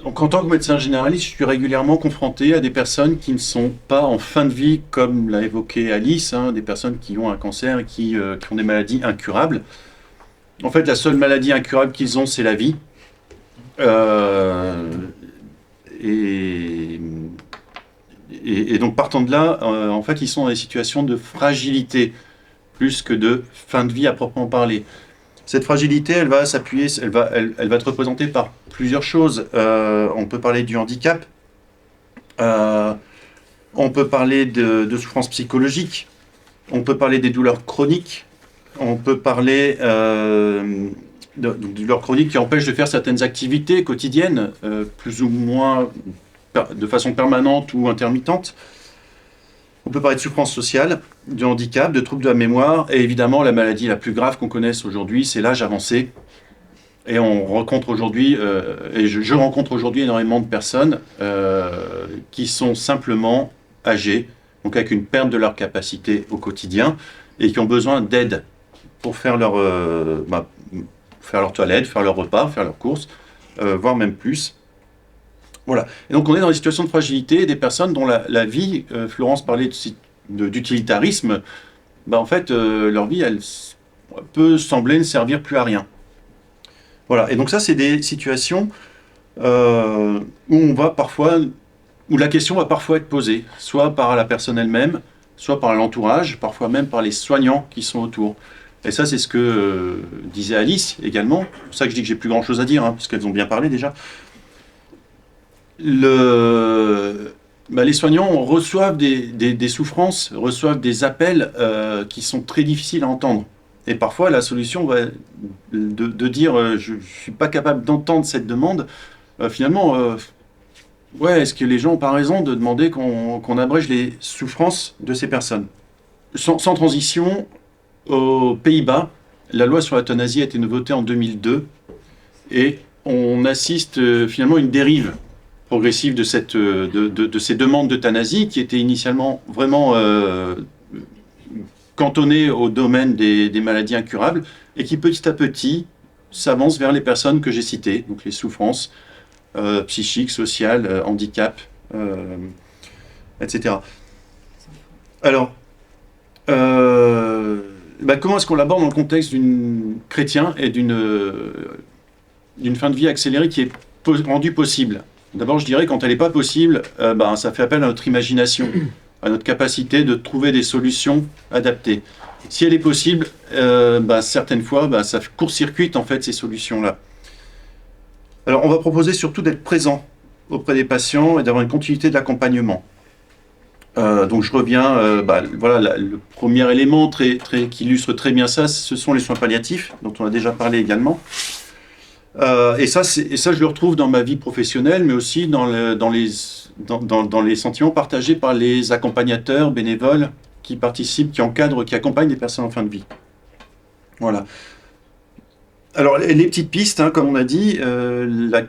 Donc, en tant que médecin généraliste, je suis régulièrement confronté à des personnes qui ne sont pas en fin de vie, comme l'a évoqué Alice, hein, des personnes qui ont un cancer et qui ont des maladies incurables. En fait, la seule maladie incurable qu'ils ont, c'est la vie. Euh, et, et donc, partant de là, en fait, ils sont dans des situations de fragilité, plus que de fin de vie à proprement parler. Cette fragilité, elle va s'appuyer, elle va être représentée par plusieurs choses. On peut parler du handicap, euh, on peut parler de souffrance psychologique, on peut parler des douleurs chroniques, on peut parler de douleurs chroniques qui empêchent de faire certaines activités quotidiennes, plus ou moins de façon permanente ou intermittente. On peut parler de souffrance sociale, de handicap, de troubles de la mémoire, et évidemment la maladie la plus grave qu'on connaisse aujourd'hui, c'est l'âge avancé. Et on rencontre aujourd'hui, et je rencontre aujourd'hui énormément de personnes qui sont simplement âgées, donc avec une perte de leur capacité au quotidien, et qui ont besoin d'aide pour faire faire leur toilette, faire leur repas, faire leurs courses, voire même plus. Voilà. Et donc on est dans des situations de fragilité, des personnes dont la vie, Florence parlait d'utilitarisme, en fait, leur vie, elle peut sembler ne servir plus à rien. Voilà. Et donc ça, c'est des situations où la question va parfois être posée, soit par la personne elle-même, soit par l'entourage, parfois même par les soignants qui sont autour. Et ça, c'est ce que disait Alice également. C'est pour ça que je dis que j'ai plus grand-chose à dire, hein, parce qu'elles ont bien parlé déjà. Les soignants reçoivent des souffrances, reçoivent des appels qui sont très difficiles à entendre. Et parfois, la solution va de dire je ne suis pas capable d'entendre cette demande. Finalement, est-ce que les gens n'ont pas raison de demander qu'on abrège les souffrances de ces personnes? Sans transition, aux Pays-Bas, la loi sur l'euthanasie a été votée en 2002 et on assiste finalement à une dérive progressive de ces demandes d'euthanasie qui étaient initialement vraiment cantonnées au domaine des maladies incurables et qui petit à petit s'avancent vers les personnes que j'ai citées, donc les souffrances psychiques, sociales, handicap, etc. Alors, comment est-ce qu'on l'aborde dans le contexte d'une chrétien et d'une fin de vie accélérée qui est rendue possible? D'abord, je dirais, quand elle n'est pas possible, ça fait appel à notre imagination, à notre capacité de trouver des solutions adaptées. Si elle est possible, certaines fois, ça court-circuite en fait ces solutions-là. Alors, on va proposer surtout d'être présent auprès des patients et d'avoir une continuité de l'accompagnement. Donc, je reviens, le premier élément qui illustre très bien ça, ce sont les soins palliatifs, dont on a déjà parlé également. Et ça, je le retrouve dans ma vie professionnelle, mais aussi dans les sentiments partagés par les accompagnateurs bénévoles qui participent, qui encadrent, qui accompagnent les personnes en fin de vie. Voilà. Alors, les petites pistes, hein, comme on a dit, la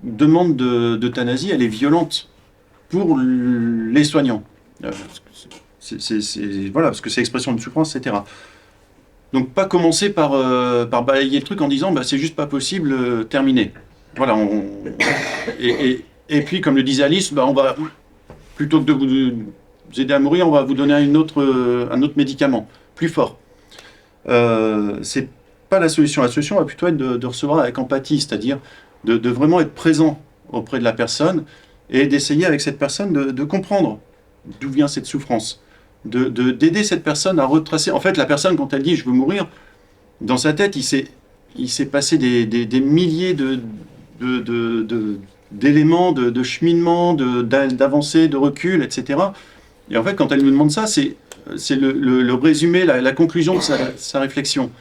demande d'euthanasie, elle est violente pour les soignants. Parce que c'est expression de souffrance, etc. Donc pas commencer par balayer le truc en disant c'est juste pas possible, terminé. Voilà. Et puis comme le disait Alice, on va plutôt que de vous aider à mourir, on va vous donner un autre médicament plus fort. C'est pas la solution. La solution va plutôt être de recevoir avec empathie, c'est-à-dire de vraiment être présent auprès de la personne et d'essayer avec cette personne de comprendre d'où vient cette souffrance. D'aider cette personne à retracer. En fait, la personne, quand elle dit « je veux mourir », dans sa tête, il s'est passé des milliers d'éléments, de cheminements, d'avancées, de recul, etc. Et en fait, quand elle nous demande ça, c'est le résumé, la conclusion de sa réflexion.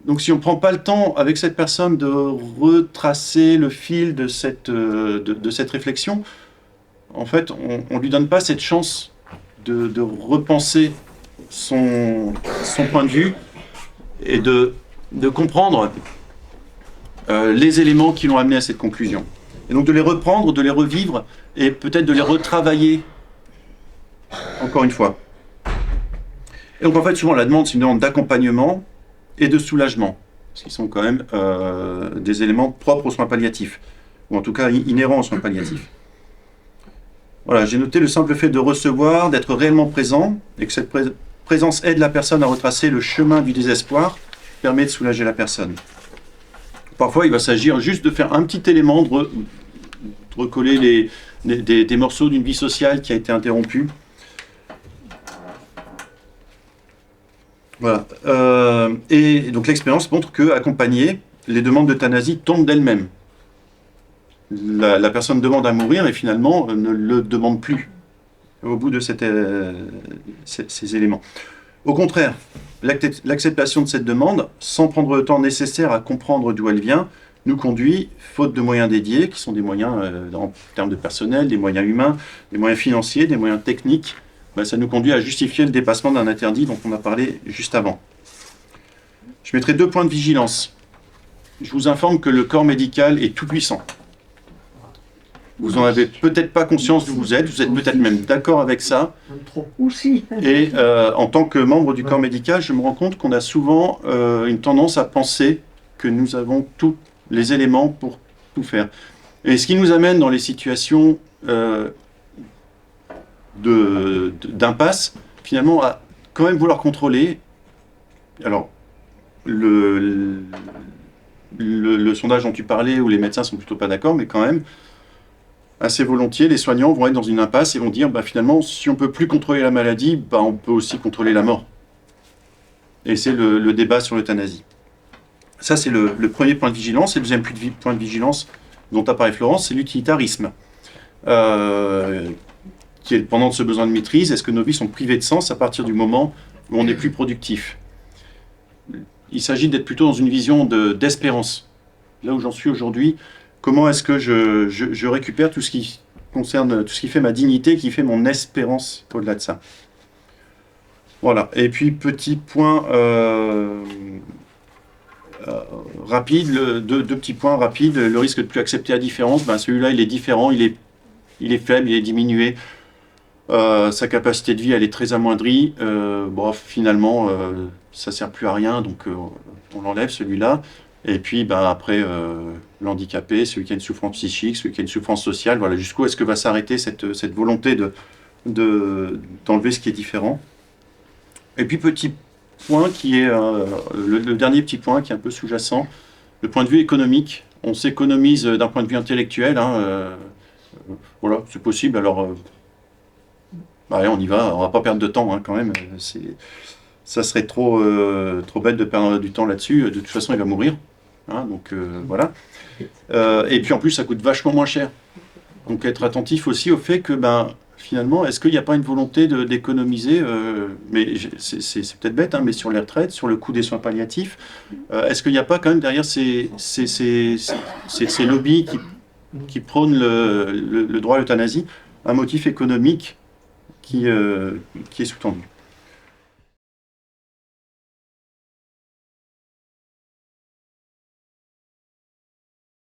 Donc, si on ne prend pas le temps avec cette personne de retracer le fil de cette réflexion, en fait, on ne lui donne pas cette chance de repenser son point de vue et de comprendre les éléments qui l'ont amené à cette conclusion. Et donc de les reprendre, de les revivre et peut-être de les retravailler encore une fois. Et donc en fait, souvent la demande, c'est une demande d'accompagnement et de soulagement. parce qu'ils sont quand même des éléments propres aux soins palliatifs, ou en tout cas inhérents aux soins palliatifs. Voilà, j'ai noté le simple fait de recevoir, d'être réellement présent, et que cette présence aide la personne à retracer le chemin du désespoir, permet de soulager la personne. Parfois, il va s'agir juste de faire un petit élément, de recoller des morceaux d'une vie sociale qui a été interrompue. Voilà. Et donc l'expérience montre que, accompagnées, les demandes d'euthanasie tombent d'elles-mêmes. La personne demande à mourir et finalement ne le demande plus au bout de ces éléments. Au contraire, l'acceptation de cette demande, sans prendre le temps nécessaire à comprendre d'où elle vient, nous conduit, faute de moyens dédiés, qui sont des moyens en termes de personnel, des moyens humains, des moyens financiers, des moyens techniques, ça nous conduit à justifier le dépassement d'un interdit dont on a parlé juste avant. Je mettrai 2 points de vigilance. Je vous informe que le corps médical est tout puissant. Vous n'en avez peut-être pas conscience d'où vous êtes peut-être même d'accord avec ça. Et en tant que membre du corps médical, je me rends compte qu'on a souvent une tendance à penser que nous avons tous les éléments pour tout faire. Et ce qui nous amène dans les situations d'impasse, finalement, à quand même vouloir contrôler. Alors, le sondage dont tu parlais, où les médecins sont plutôt pas d'accord, mais quand même, assez volontiers, les soignants vont être dans une impasse et vont dire, finalement, si on ne peut plus contrôler la maladie, on peut aussi contrôler la mort. Et c'est le débat sur l'euthanasie. Ça, c'est le premier point de vigilance. Et le deuxième point de vigilance dont a parlé Florence, c'est l'utilitarisme, qui est le pendant de ce besoin de maîtrise. Est-ce que nos vies sont privées de sens à partir du moment où on n'est plus productif? Il s'agit d'être plutôt dans une vision d'espérance. Là où j'en suis aujourd'hui, comment est-ce que je récupère tout ce qui concerne, tout ce qui fait ma dignité, qui fait mon espérance au-delà de ça. Voilà. Et puis, petit point rapide, deux petits points rapides. Le risque de ne plus accepter la différence, celui-là, il est différent, il est faible, il est diminué. Sa capacité de vie, elle est très amoindrie. Finalement, ça ne sert plus à rien, donc on l'enlève, celui-là. Et puis, après, l'handicapé, celui qui a une souffrance psychique, celui qui a une souffrance sociale, voilà, jusqu'où est-ce que va s'arrêter cette volonté d'enlever ce qui est différent. Et puis, petit point qui est le dernier petit point qui est un peu sous-jacent, le point de vue économique. On s'économise d'un point de vue intellectuel, voilà, c'est possible, alors allez, on y va, on va pas perdre de temps quand même, ça serait trop bête de perdre du temps là-dessus, de toute façon il va mourir. Donc voilà. Et puis en plus, ça coûte vachement moins cher. Donc être attentif aussi au fait que finalement, est-ce qu'il n'y a pas une volonté d'économiser, mais c'est peut-être bête, mais sur les retraites, sur le coût des soins palliatifs, est-ce qu'il n'y a pas quand même derrière ces lobbies qui prônent le droit à l'euthanasie, un motif économique qui est sous-tendu?